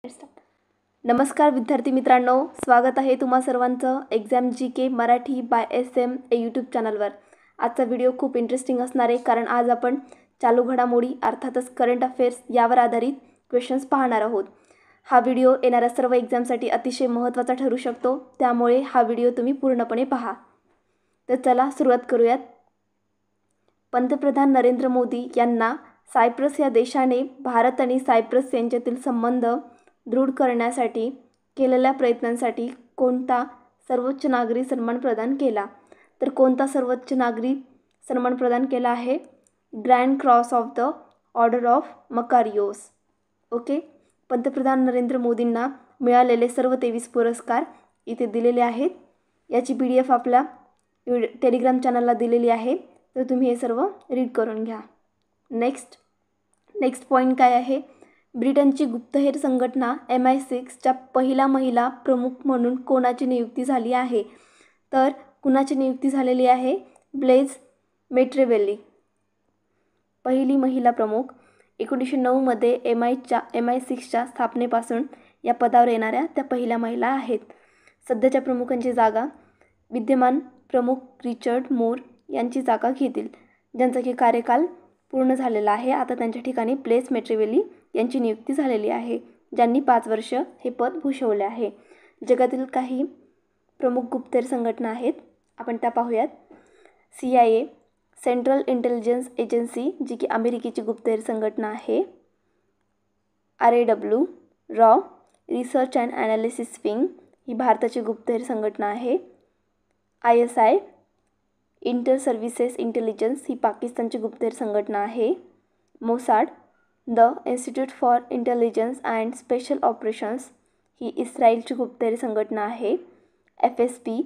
नमस्कार विद्यार्थी मित्रांनो, स्वागत आहे तुम्हा सर्वांचं exam GK Marathi by SM या यूट्यूब चॅनलवर। आजचा व्हिडिओ खूप इंटरेस्टिंग असणार आहे, कारण आज आपण चालू घडामोडी अर्थातच करंट अफेअर्स यावर आधारित क्वेश्चन्स पाहणार आहोत। हा व्हिडिओ येणाऱ्या सर्व एक्झामसाठी अतिशय महत्त्वाचा ठरू शकतो, त्यामुळे हा व्हिडिओ तुम्ही पूर्णपणे पहा। तर चला सुरुवात करूयात। पंतप्रधान नरेंद्र मोदी यांना सायप्रस या देशाने भारत आणि सायप्रस यांच्यातील संबंध दृढ करण्यासाठी केलेल्या प्रयत्नांसाठी कोणता सर्वोच्च नागरी सन्मान प्रदान केला? तर कोणता सर्वोच्च नागरी सन्मान प्रदान केला आहे? Grand cross of the order of Makarios. Okay, पंतप्रधान नरेंद्र मोदींना मिळालेले सर्व 23 पुरस्कार इथे दिलेले आहेत। याची PDF आपल्या टेलिग्राम चॅनलला दिलेली आहे, तर तुम्ही हे सर्व रीड करून घ्या। नेक्स्ट पॉईंट काय आहे? ब्रिटनची गुप्तहेर संघटना MI6च्या पहिला महिला प्रमुख म्हणून कोणाची नियुक्ती झाली आहे? तर कुणाची नियुक्ती झालेली आहे? ब्लेझ मेट्रेवेली, पहिली महिला प्रमुख। 1909 मध्ये MI6च्या स्थापनेपासून या पदावर येणाऱ्या त्या पहिल्या महिला आहेत। सध्याच्या प्रमुखांची जागा विद्यमान प्रमुख रिचर्ड मूर यांची जागा घेतील, ज्यांचा की कार्यकाल पूर्ण झालेला आहे। आता त्यांच्या ठिकाणी ब्लेझ मेट्रेवेली यांची नियुक्ती झालेली आहे, ज्यांनी 5 वर्ष हे पद भूषवले आहे। जगातील काही प्रमुख गुप्तहेर संघटना आहेत, आपण त्या पाहूयात। CIA सेंट्रल इंटेलिजन्स एजन्सी, जी की अमेरिकेची गुप्तहेर संघटना आहे। RAW रॉ रिसर्च अँड ॲनालिसिस विंग, ही भारताची गुप्तहेर संघटना आहे। ISI इंटर सर्व्हिसेस इंटेलिजन्स, ही पाकिस्तानची गुप्तहेर संघटना आहे। Mossad the Institute for Intelligence and Special Operations, ही इस्रायलची गुप्तहेर संघटना आहे। FSB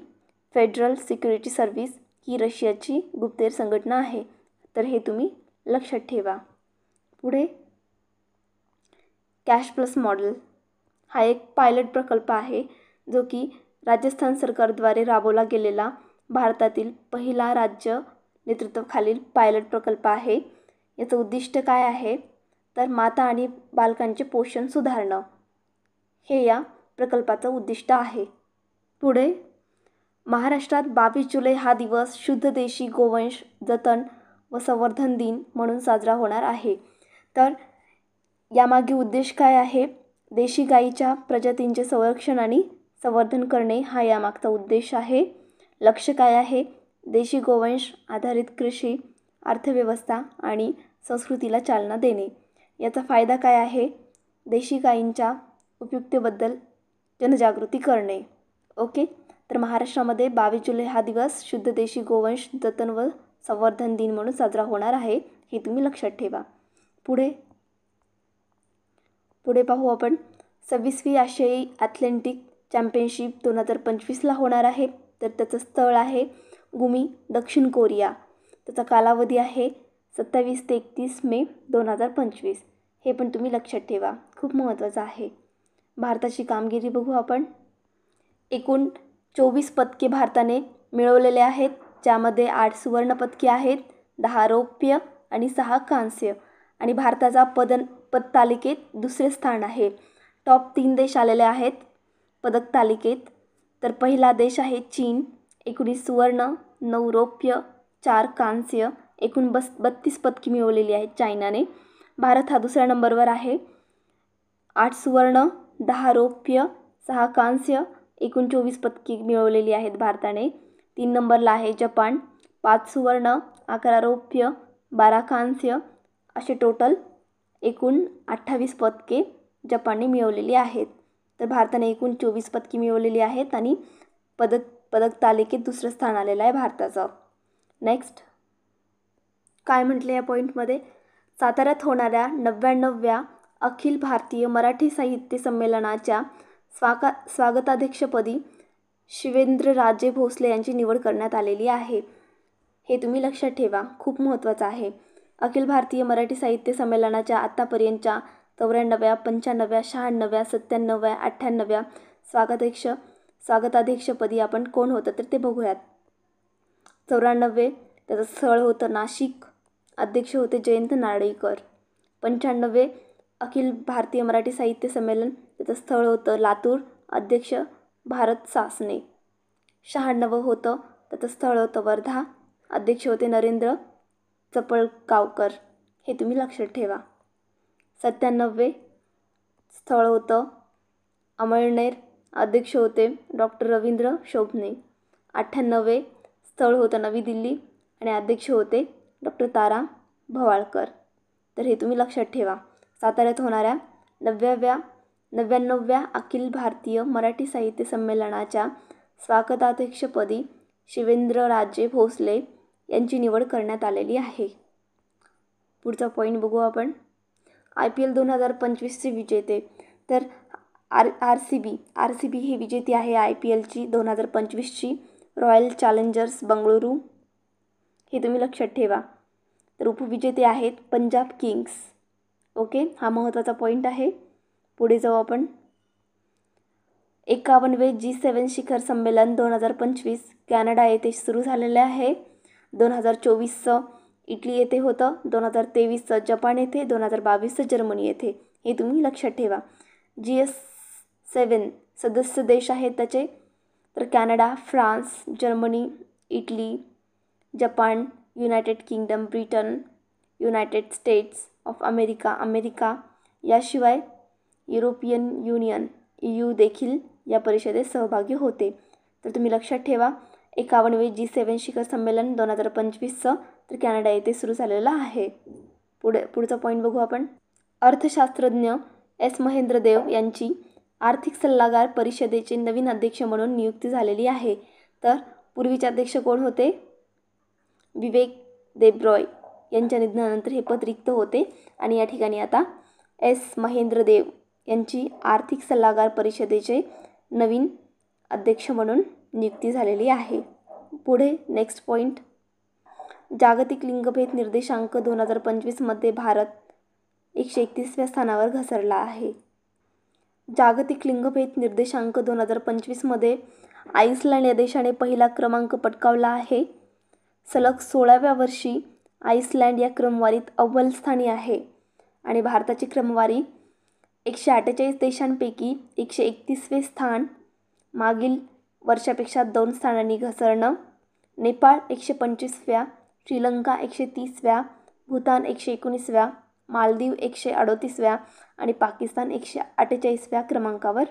फेडरल सिक्युरिटी सर्व्हिस, ही रशियाची गुप्तहेर संघटना आहे। तर हे तुम्ही लक्षात ठेवा। पुढे कॅश प्लस मॉडेल हा एक पायलट प्रकल्प आहे, जो की राजस्थान सरकारद्वारे राबवला गेलेला भारतातील पहिला राज्य नेतृत्वाखालील पायलट प्रकल्प आहे। याचं उद्दिष्ट काय आहे? तर माता आणि बालकांचे पोषण सुधारणं हे या प्रकल्पाचं उद्दिष्ट आहे। पुढे महाराष्ट्रात 22 जुलै हा दिवस शुद्ध देशी गोवंश जतन व संवर्धन दिन म्हणून साजरा होणार आहे। तर यामागे उद्देश काय आहे? देशी गाईच्या प्रजातींचे संरक्षण आणि संवर्धन करणे हा यामागचा उद्देश आहे। लक्ष काय आहे? देशी गोवंश आधारित कृषी, अर्थव्यवस्था आणि संस्कृतीला चालना देणे। याचा फायदा काय आहे? देशी गायींच्या उपयुक्ततेबद्दल जनजागृती करणे। ओके, तर महाराष्ट्रामध्ये 22 जुलै हा दिवस शुद्ध देशी गोवंश जतन व संवर्धन दिन म्हणून साजरा होणार आहे, हे तुम्ही लक्षात ठेवा। पुढे पाहू आपण 26वी आशियाई ॲथलेटिक चॅम्पियनशिप 2025ला होणार आहे। तर त्याचं स्थळ आहे गुमी, दक्षिण कोरिया। त्याचा कालावधी आहे 27 ते 31 मे 2025। हे पण तुम्ही लक्षात ठेवा, खूप महत्त्वाचं आहे। भारताची कामगिरी बघू आपण। एकूण 24 पदके भारताने मिळवलेले आहेत, ज्यामध्ये 8 सुवर्ण पदके आहेत, 10 रौप्य आणि 6 कांस्य। आणि भारताचा पदतालिकेत दुसरे स्थान आहे। टॉप 3 देश आलेले आहेत पदक तालिकेत। तर पहिला देश आहे चीन, 19 सुवर्ण, 9 रौप्य, 4 कांस्य, एकूण 32 पदके मिळवलेली आहेत चायनाने। भारत हा दुसऱ्या नंबरवर आहे, 8 सुवर्ण, 10 रौप्य, 6 कांस्य, एकूण 24 पदके मिळवलेली आहेत भारताने। 3 नंबरला आहे जपान, 5 सुवर्ण, 11 रौप्य, 12 कांस्य, असे टोटल एकूण 28 पदके जपानने मिळवलेली आहेत। तर भारताने एकूण 24 पदके मिळवलेली आहेत आणि पदक तालिकेत दुसरं स्थान आलेलं आहे भारताचं। नेक्स्ट काय म्हटले या पॉईंटमध्ये? साताऱ्यात होणाऱ्या 99व्या अखिल भारतीय मराठी साहित्य संमेलनाच्या स्वागताध्यक्षपदी शिवेंद्रराजे भोसले यांची निवड करण्यात आलेली आहे। हे तुम्ही लक्षात ठेवा, खूप महत्त्वाचं आहे। अखिल भारतीय मराठी साहित्य संमेलनाच्या आत्तापर्यंतच्या 94व्या, 95व्या, 96व्या, 97व्या, 98व्या स्वागताध्यक्षपदी आपण कोण होतं तर ते बघूयात। 94 त्याचं स्थळ होतं नाशिक, अध्यक्ष होते जयंत नारळीकर। 95 अखिल भारतीय मराठी साहित्य संमेलन, त्याचं स्थळ होतं लातूर, अध्यक्ष भारत सासणे. 96 होतं, त्याचं स्थळ होतं वर्धा, अध्यक्ष होते नरेंद्र चपळगावकर. हे तुम्ही लक्षात ठेवा. 97 स्थळ होतं अमळनेर, अध्यक्ष होते डॉक्टर रवींद्र शोभणे. 98 स्थळ होतं नवी दिल्ली आणि अध्यक्ष होते डॉक्टर तारा भवाळकर. तर हे तुम्ही लक्षात ठेवा. साताऱ्यात होणाऱ्या 99व्या अखिल भारतीय मराठी साहित्य संमेलनाच्या स्वागताध्यक्षपदी शिवेंद्रराजे भोसले यांची निवड करण्यात आलेली आहे. पुढचा पॉईंट बघू आपण. IPL 2025चे विजेते. तर आर सी बी ही विजेती आहे IPLची 2025ची, रॉयल चॅलेंजर्स बंगळुरू. हे तुम्ही लक्षात ठेवा. तर उपविजेते आहेत पंजाब किंग्स. ओके, हा महत्त्वाचा पॉईंट आहे. पुढे जाऊ आपण. 51वे G7 शिखर संमेलन 2025 कॅनडा येथे सुरू झालेले आहे. 2024चं इटली येथे होतं, 2023चं जपान येथे, 2022चं जर्मनी येथे. हे तुम्ही लक्षात ठेवा. G7 सदस्य देश आहेत त्याचे, तर Canada, France, Germany, Italy, Japan, United kingdom, Britain, United states of America, याशिवाय युरोपियन युनियन EU देखील या परिषदेत सहभागी होते. तर तुम्ही लक्षात ठेवा. 51वे G7 शिखर संमेलन 2025चं तर कॅनडा येथे सुरू झालेलं आहे. पुढचा पॉईंट बघू आपण. अर्थशास्त्रज्ञ S. महेंद्र देव यांची आर्थिक सल्लागार परिषदेचे नवीन अध्यक्ष म्हणून नियुक्ती झालेली आहे. तर पूर्वीचे अध्यक्ष कोण होते? विवेक देबरॉय यांच्या निधनानंतर हे पद रिक्त होते आणि या ठिकाणी आता S. महेंद्र देव यांची आर्थिक सल्लागार परिषदेचे नवीन अध्यक्ष म्हणून नियुक्ती झालेली आहे. पुढे नेक्स्ट पॉईंट. जागतिक लिंगभेद निर्देशांक 2025मध्ये भारत 131व्या स्थानावर घसरला आहे. जागतिक लिंगभेद निर्देशांक 2025मध्ये आईसलँड या देशाने पहिला क्रमांक पटकावला आहे. सलग 16व्या वर्षी आईसलँड या क्रमवारीत अव्वल स्थानी आहे आणि भारताची क्रमवारी 148 देशांपैकी 131वे स्थान, मागील वर्षापेक्षा 2 स्थानांनी घसरणं. नेपाळ 125व्या, श्रीलंका 130व्या, भूतान 119व्या, मालदीव 138व्या आणि पाकिस्तान 148व्या क्रमांकावर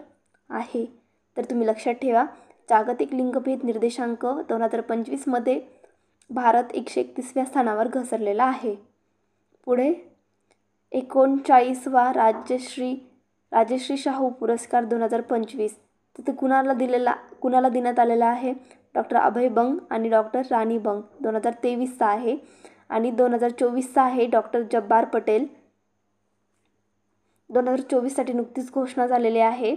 आहे. तर तुम्ही लक्षात ठेवा. जागतिक लिंगभेद निर्देशांक 2025मध्ये भारत 131व्या स्थानावर घसरलेला आहे. पुढे 39वा राजश्री शाहू पुरस्कार 2025 तर कुणाला देण्यात आलेला आहे? डॉक्टर अभय बंग आणि डॉक्टर राणी बंग. 2023चा आहे आणि 2024चा आहे डॉक्टर जब्बार पटेल. 2024साठी नुकतीच घोषणा झालेली आहे.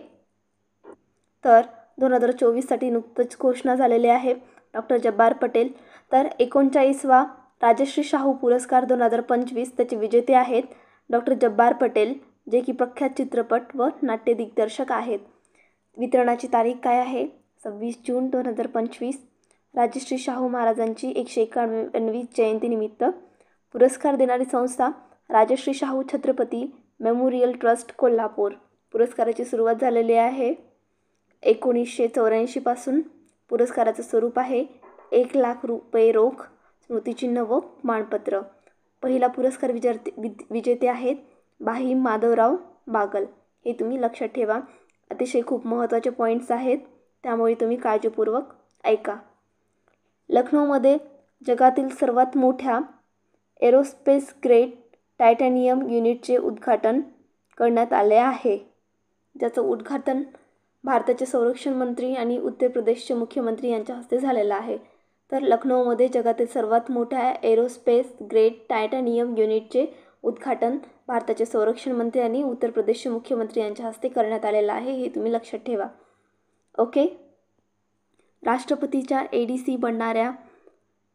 तर 2024साठी नुकतीच घोषणा झालेली आहे डॉक्टर जब्बार पटेल. तर 39वा राजश्री शाहू पुरस्कार 2025 त्याचे विजेते आहेत डॉक्टर जब्बार पटेल, जे की प्रख्यात चित्रपट व नाट्य दिग्दर्शक आहेत. वितरणाची तारीख काय आहे? 26 जून 2025. राजश्री शाहू महाराजांची 191वी जयंतीनिमित्त. पुरस्कार देणारी संस्था राजश्री शाहू छत्रपती मेमोरियल ट्रस्ट कोल्हापूर. पुरस्काराची सुरुवात झालेली आहे 1984 पासून. पुरस्काराचं स्वरूप आहे 1 लाख रुपये रोख, स्मृतिचिन्ह व मानपत्र. पहिला पुरस्कार विजेते आहेत बाहीम माधवराव बागल. हे तुम्ही लक्षात ठेवा. अतिशय खूप महत्त्वाचे पॉईंट्स आहेत, त्यामुळे तुम्ही काळजीपूर्वक ऐका. लखनौमध्ये जगातील सर्वात मोठ्या एरोस्पेस ग्रेड टायटॅनियम युनिटचे उद्घाटन करण्यात आले आहे, ज्याचं उद्घाटन भारताचे संरक्षण मंत्री आणि उत्तर प्रदेशचे मुख्यमंत्री यांच्या हस्ते झालेलं आहे. तर लखनौमध्ये जगातील सर्वात मोठ्या एरोस्पेस ग्रेड टायटॅनियम युनिटचे उद्घाटन भारताचे संरक्षण मंत्री आणि उत्तर प्रदेशचे मुख्यमंत्री यांच्या हस्ते करण्यात आलेलं आहे. हे तुम्ही लक्षात ठेवा. ओके. राष्ट्रपतीच्या ADC बनणाऱ्या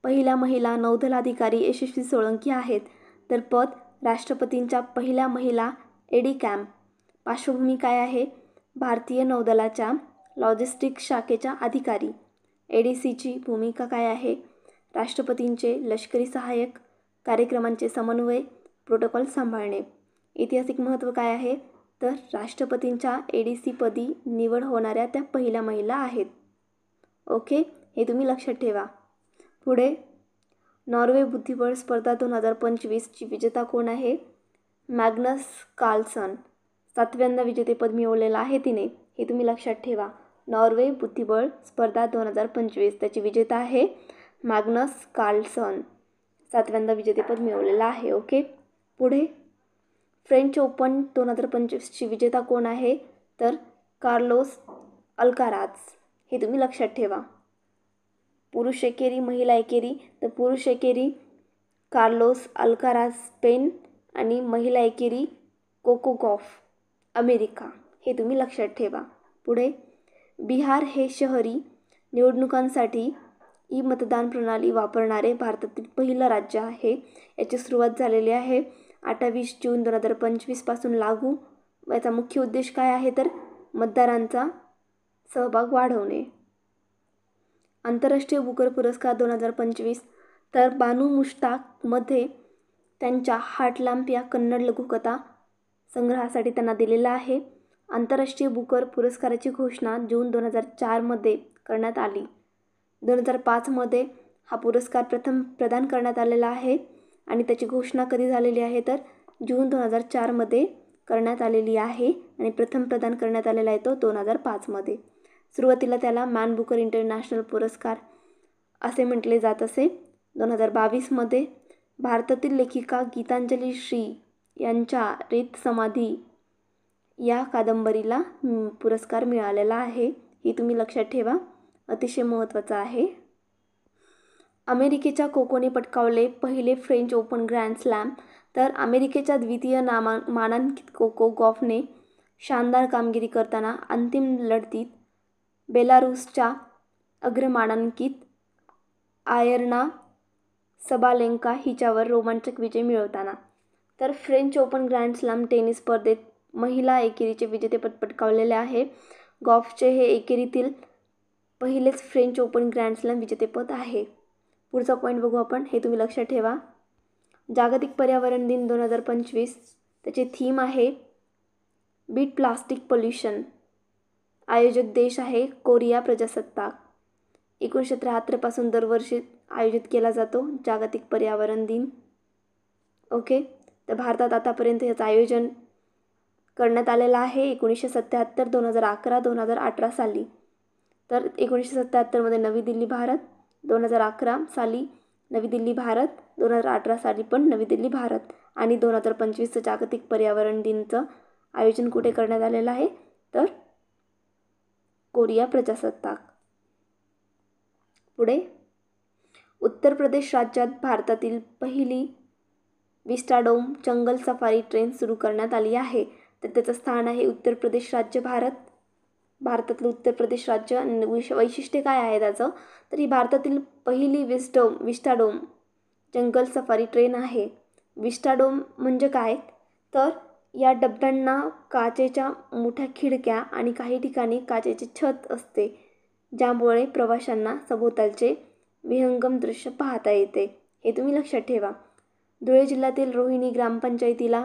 पहिल्या महिला नौदल अधिकारी यशस्वी सोळंकी आहेत. तर पद राष्ट्रपतींच्या पहिल्या महिला AD कॅम्प. पार्श्वभूमी काय आहे? भारतीय नौदलाच्या लॉजिस्टिक्स शाखेच्या अधिकारी. ADCची भूमिका काय आहे? राष्ट्रपतींचे लष्करी सहाय्यक, कार्यक्रमांचे समन्वय, प्रोटोकॉल सांभाळणे. ऐतिहासिक महत्त्व काय आहे तर राष्ट्रपतींच्या ADC पदी निवड होणाऱ्या त्या पहिल्या महिला आहेत. ओके, हे तुम्ही लक्षात ठेवा. पुढे नॉर्वे बुद्धिबळ स्पर्धा 2025ची विजेता कोण आहे? Magnus Carlsen. 7व्यांदा विजेतेपद मिळवलेलं आहे तिने, हे तुम्ही लक्षात ठेवा. नॉर्वे बुद्धिबळ स्पर्धा 2025 त्याची विजेता आहे मॅग्नस कार्लसन. 7व्यांदा विजेतेपद मिळवलेलं आहे. ओके, पुढे फ्रेंच ओपन 2025ची विजेता कोण आहे तर कार्लोस अल्काराज. हे तुम्ही लक्षात ठेवा. पुरुष एकेरी, महिला एकेरी. तर पुरुष एकेरी कार्लोस अल्काराज स्पेन आणि महिला एकेरी कोको गॉफ अमेरिका. हे तुम्ही लक्षात ठेवा. पुढे बिहार हे शहरी निवडणुकांसाठी मतदान प्रणाली वापरणारे भारतातील पहिलं राज्य आहे. याची सुरुवात झालेली आहे 28 जून 2025 पासून लागू. याचा मुख्य उद्देश काय आहे तर मतदारांचा सहभाग वाढवणे. आंतरराष्ट्रीय बुकर पुरस्कार 2025 तर बानू मुश्ताकमध्ये त्यांच्या हार्टलॅम्प या कन्नड लघुकथा संग्रहासाठी त्यांना दिलेला आहे. आंतरराष्ट्रीय बुकर पुरस्काराची घोषणा जून 2004मध्ये करण्यात आली. 2005मध्ये हा पुरस्कार प्रथम प्रदान करण्यात आलेला आहे आणि त्याची घोषणा कधी झालेली आहे तर जून 2004मध्ये करण्यात आलेली आहे आणि प्रथम प्रदान करण्यात आलेला आहे तो 2005मध्ये. सुरुवातीला त्याला मॅन बुकर इंटरनॅशनल पुरस्कार असे म्हटले जात असे. 2022मध्ये भारतातील लेखिका गीतांजली श्री यांच्या रेत समाधी या कादंबरीला पुरस्कार मिळालेला आहे. हे तुम्ही लक्षात ठेवा, अतिशय महत्त्वाचं आहे. अमेरिकेच्या कोकोने पटकावले पहिले फ्रेंच ओपन ग्रँड स्लॅम. तर अमेरिकेच्या द्वितीय मानांकित कोको गॉफने शानदार कामगिरी करताना अंतिम लढतीत बेलारूसच्या अग्रमानांकित आयर्ना सबालेंका हिच्यावर रोमांचक विजय मिळवताना. तर French open grand slam tennis स्पर्धेत महिला एकेरीचे विजेतेपद पटकावलेले आहे. गॉफचे हे एकेरीतील पहिलेच फ्रेंच ओपन ग्रँड स्लॅम विजेतेपद आहे. पुढचा पॉईंट बघू आपण, हे तुम्ही लक्षात ठेवा. जागतिक पर्यावरण दिन 2025 त्याचे थीम आहे बीट प्लास्टिक पोल्युशन. आयोजक देश आहे कोरिया प्रजासत्ताक. 1973 पासून दरवर्षी आयोजित केला जातो जागतिक पर्यावरण दिन. ओके, तर भारतात आतापर्यंत याचं आयोजन करण्यात आलेलं आहे 1977, 2011, 2018 साली. तर 1977मध्ये नवी दिल्ली भारत, 2011 साली नवी दिल्ली भारत, 2018 साली पण नवी दिल्ली भारत आणि 2025चं जागतिक पर्यावरण दिनचं आयोजन कुठे करण्यात आलेलं आहे तर कोरिया प्रजासत्ताक. पुढे उत्तर प्रदेश राज्यात भारतातील पहिली विस्टाडोम जंगल सफारी ट्रेन सुरू करण्यात आली आहे. तर त्याचं स्थान आहे उत्तर प्रदेश राज्य, भारतातलं उत्तर प्रदेश राज्य. आणि वैशिष्ट्य काय आहे त्याचं तर ही भारतातील पहिली विस्टाडोम जंगल सफारी ट्रेन आहे. विस्टाडोम म्हणजे काय तर या डब्यांना काचेच्या मोठ्या खिडक्या आणि काही ठिकाणी काचेचे छत असते, ज्यामुळे प्रवाशांना सभोवतालचे विहंगम दृश्य पाहता येते. हे तुम्ही लक्षात ठेवा. धुळे जिल्ह्यातील रोहिणी ग्रामपंचायतीला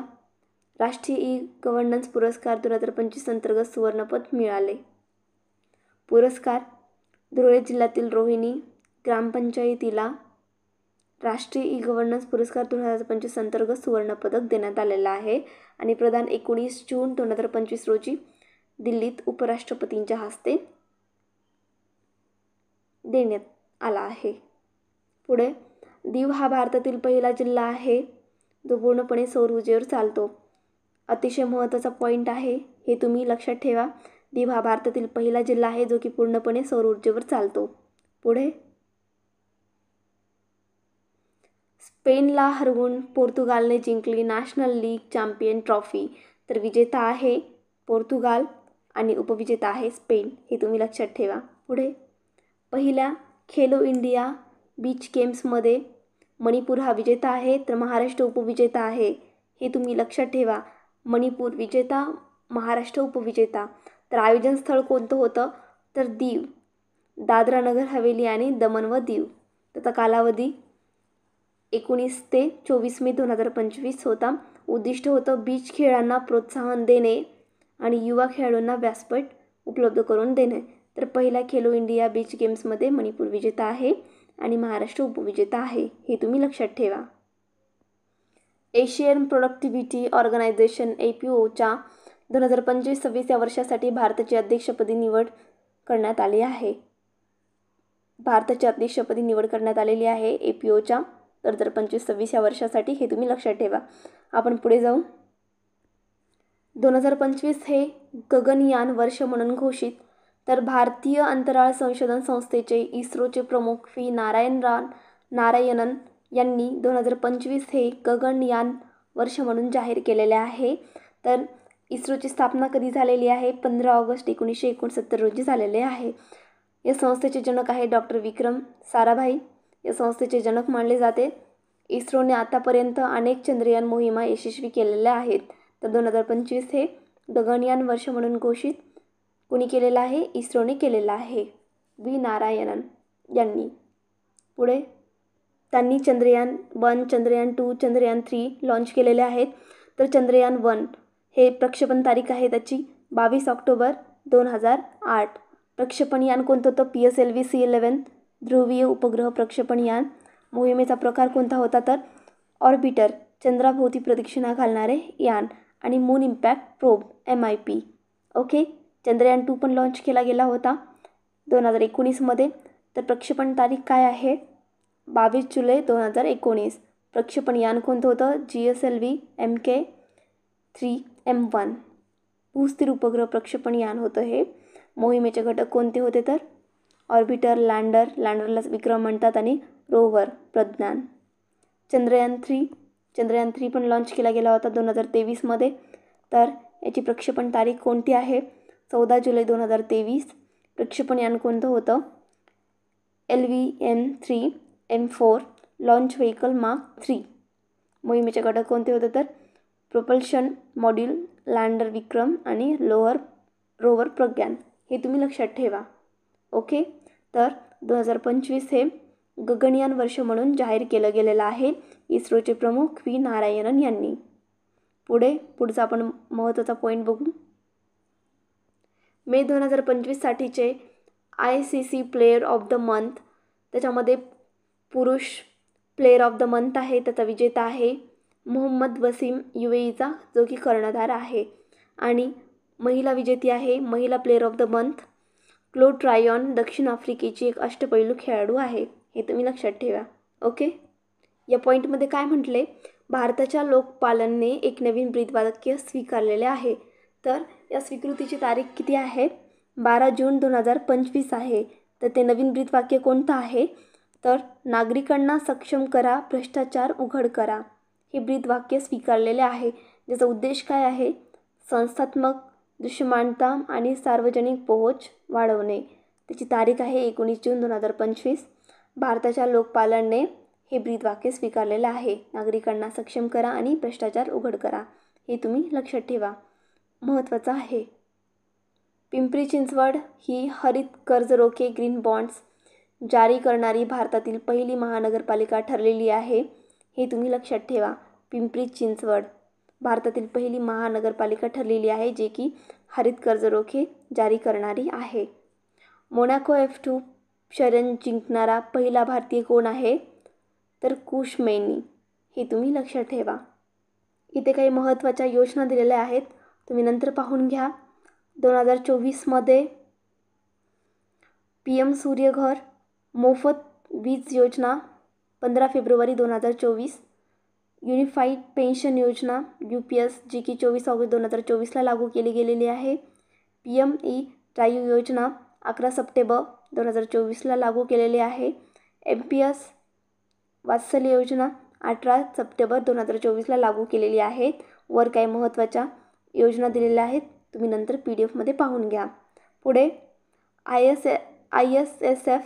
राष्ट्रीय गव्हर्नन्स पुरस्कार 2025 अंतर्गत सुवर्णपद मिळाले. पुरस्कार धुळे जिल्ह्यातील रोहिणी ग्रामपंचायतीला राष्ट्रीय गव्हर्नन्स पुरस्कार 2025 अंतर्गत सुवर्णपदक देण्यात आलेला आहे आणि प्रदान 19 जून 2025 रोजी दिल्लीत उपराष्ट्रपतींच्या हस्ते देण्यात आला आहे. पुढे दीव हा भारतातील पहिला जिल्हा आहे जो पूर्णपणे सौर ऊर्जेवर चालतो. अतिशय महत्त्वाचा पॉईंट आहे, हे तुम्ही लक्षात ठेवा. दीव हा भारतातील पहिला जिल्हा आहे जो की पूर्णपणे सौर ऊर्जेवर चालतो. पुढे स्पेनला हरवून पोर्तुगालने जिंकली नॅशनल लीग चॅम्पियन ट्रॉफी. तर विजेता आहे पोर्तुगाल आणि उपविजेता आहे स्पेन. हे तुम्ही लक्षात ठेवा. पुढे पहिल्या खेलो इंडिया बीच गेम्समध्ये मणिपूर हा विजेता आहे तर महाराष्ट्र उपविजेता आहे. हे तुम्ही लक्षात ठेवा. मणिपूर विजेता, महाराष्ट्र उपविजेता. तर आयोजन स्थळ कोणतं होतं तर दीव, दादरा नगर हवेली आणि दमण व दीव. त्याचा कालावधी 19 ते 24 मे 2025 होता. उद्दिष्ट होतं बीच खेळांना प्रोत्साहन देणे आणि युवा खेळाडूंना व्यासपीठ उपलब्ध करून देणे. तर पहिला खेलो इंडिया बीच गेम्समध्ये मणिपूर विजेता आहे आणि महाराष्ट्र उपविजेता आहे, हे तुम्ही लक्षात ठेवा. एशियन प्रोडक्टिव्हिटी ऑर्गनायझेशन APOच्या 2025-26 या वर्षासाठी भारताची अध्यक्षपदी निवड करण्यात आली आहे. भारताची अध्यक्षपदी निवड करण्यात आलेली आहे APOच्या 2025-26 या वर्षासाठी, हे तुम्ही लक्षात ठेवा. आपण पुढे जाऊ. 2025 हे गगनयान वर्ष म्हणून घोषित. तर भारतीय अंतराळ संशोधन संस्थेचे इस्रोचे प्रमुख व्ही नारायणन यांनी 2025 हे गगनयान वर्ष म्हणून जाहीर केलेले आहे. तर इस्रोची स्थापना कधी झालेली आहे? 15 ऑगस्ट 1969 रोजी झालेले आहे. या संस्थेचे जनक आहे डॉक्टर विक्रम साराभाई. या संस्थेचे जनक मानले जाते. इस्रोने आतापर्यंत अनेक चंद्रयान मोहिमा यशस्वी केलेल्या आहेत. तर 2025 हे गगनयान वर्ष म्हणून घोषित कोणी केलेलं आहे? इस्रोने केलेलं आहे, व्ही नारायणन यांनी. पुढे त्यांनी चंद्रयान 1, चंद्रयान 2, चंद्रयान 3 लॉन्च केलेले आहेत. तर चंद्रयान 1 हे प्रक्षेपण तारीख आहे त्याची 22 ऑक्टोबर 2008. प्रक्षेपण यान कोणतं होतं? PSLV C11 ध्रुवीय उपग्रह प्रक्षेपण यान. मोहिमेचा प्रकार कोणता होता? तर ऑर्बिटर चंद्राभोवती प्रदक्षिणा घालणारे यान आणि moon impact probe MIP. Okay. Chandrayaan 2 पण लॉन्च केला गेला होता 2019मध्ये. तर प्रक्षेपण तारीख काय आहे? 22 जुलै 2019. प्रक्षेपण यान कोणतं होतं? GSLV MK3M1 भूस्थिर उपग्रह प्रक्षेपण यान होतं हे. मोहिमेचे घटक कोणते होते? तर ऑर्बिटर, लँडरला विक्रम म्हणतात, आणि रोवर प्रज्ञान. चंद्रयान 3 पण लॉन्च केला गेला होता 2023मध्ये. तर याची प्रक्षेपण तारीख कोणती आहे? 14 जुलै 2023. प्रक्षेपण यान कोणतं होतं? LVM-3M4 launch vehicle mark 3. मोहिमेचे घटक कोणते होते? तर प्रोपल्शन मॉड्यूल, लँडर विक्रम आणि रोवर प्रज्ञान, हे तुम्ही लक्षात ठेवा. ओके. तर 2025 हे गगनयान वर्ष म्हणून जाहीर केलं गेलेलं आहे इस्रोचे प्रमुख व्ही नारायणन यांनी. पुढचा आपण महत्त्वाचा पॉईंट बघू. मे 2025 साठीचे ICC player of the month, त्याच्यामध्ये पुरुष प्लेयर ऑफ द मंथ आहे, त्याचा विजेता आहे मोहम्मद वसीम UAEचा, जो की कर्णधार आहे. आणि महिला विजेती आहे, महिला player of the month Chloe Tryon, दक्षिण आफ्रिकेची एक अष्टपैलू खेळाडू आहे, हे तुम्ही लक्षात ठेवा. ओके. या पॉईंटमध्ये काय म्हटले? भारताच्या लोकपालांने एक नवीन ब्रीदवाक्य स्वीकारलेले आहे. तर या स्वीकृतीची तारीख किती आहे? 12 जून 2025 आहे. तर ते नवीन ब्रीदवाक्य कोणतं आहे? तर नागरिकांना सक्षम करा, भ्रष्टाचार उघड करा, हे ब्रीदवाक्य स्वीकारलेले आहे. ज्याचा उद्देश काय आहे? संस्थात्मक दृश्यमानता आणि सार्वजनिक पोहोच वाढवणे. त्याची तारीख आहे 19 जून 2025. भारताच्या लोकपालांने हे ब्रीदवाक्य स्वीकारलेलं आहे. नागरिकांना सक्षम करा आणि भ्रष्टाचार उघड करा, हे तुम्ही लक्षात ठेवा, महत्त्वाचं आहे. पिंपरी चिंचवड ही हरित कर्ज रोखे ग्रीन बॉन्ड्स जारी करणारी भारतातील पहिली महानगरपालिका ठरलेली आहे, हे तुम्ही लक्षात ठेवा. पिंपरी चिंचवड भारतातील पहिली महानगरपालिका ठरलेली आहे, जे की हरित कर्ज रोखे जारी करणारी आहे. मोनॅको F2 शर्यत जिंकणारा पहिला भारतीय कोण आहे? तर कुश मैनी, हे तुम्ही लक्षात ठेवा. इथे काही महत्त्वाच्या योजना दिलेल्या आहेत, तुम्ही नंतर पाहून घ्या. 2024मध्ये PM सूर्यघर मोफत वीज योजना 15 फेब्रुवारी 2024. युनिफाईड पेन्शन योजना UPS, जी की 24 ऑगस्ट 2024ला लागू केली गेलेली आहे. PME ड्राईव्ह योजना 11 सप्टेंबर 2024ला लागू केलेली आहे. MPS वात्सल्य योजना 18 सप्टेंबर 2024ला लागू केलेली आहे. वर काही महत्त्वाच्या योजना दिलेल्या आहेत, तुम्ही नंतर PDF पाहून घ्या. पुढे ISSF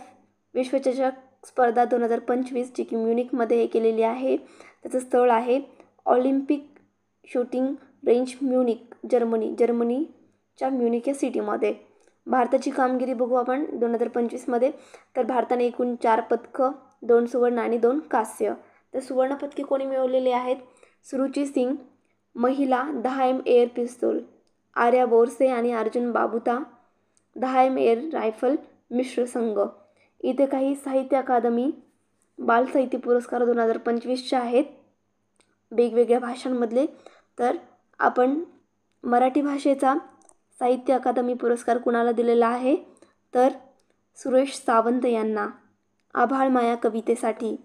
विश्वचषक स्पर्धा 2025, जी की म्युनिकमध्ये केलेली आहे. त्याचं स्थळ आहे ऑलिम्पिक शूटिंग रेंज म्युनिक, जर्मनीच्या म्युनिक या सिटीमध्ये. भारताची कामगिरी बघू आपण 2025मध्ये. तर भारताने एकूण 4 पदकं, 2 सुवर्ण आणि 2 कांस्य. तर सुवर्णपदके कोणी मिळवलेले आहेत? सुरुची सिंग महिला 10M एअर पिस्तूल, आर्या बोरसे आणि अर्जुन बाबुता 10M एअर रायफल मिश्र संघ. इथे काही साहित्य अकादमी बालसाहित्य पुरस्कार 2025चे आहेत वेगवेगळ्या भाषांमधले. तर आपण मराठी भाषेचा साहित्य अकादमी पुरस्कार कुणाला दिलेला आहे तर सुरेश सावंत यांना आभाळमाया कवितेसाठी.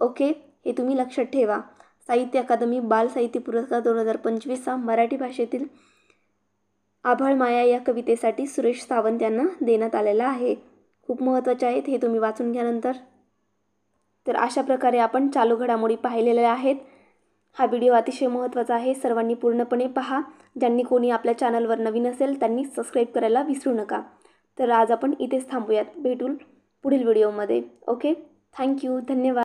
ओके, हे तुम्ही लक्षात ठेवा. साहित्य अकादमी बाल साहित्य पुरस्कार 2025चा मराठी भाषेतील आभाळमाया या कवितेसाठी सुरेश सावंत यांना देण्यात आलेला आहे. खूप महत्त्वाचे आहेत, हे तुम्ही वाचून घ्यानंतर. तर अशा प्रकारे आपण चालू घडामोडी पाहिलेल्या आहेत. हा व्हिडिओ अतिशय महत्त्वाचा आहे, सर्वांनी पूर्णपणे पहा. ज्यांनी कोणी आपल्या चॅनलवर नवीन असेल त्यांनी सबस्क्राईब करायला विसरू नका. तर आज आपण इथेच थांबूयात, भेटू पुढील व्हिडिओमध्ये. ओके, थँक्यू, धन्यवाद.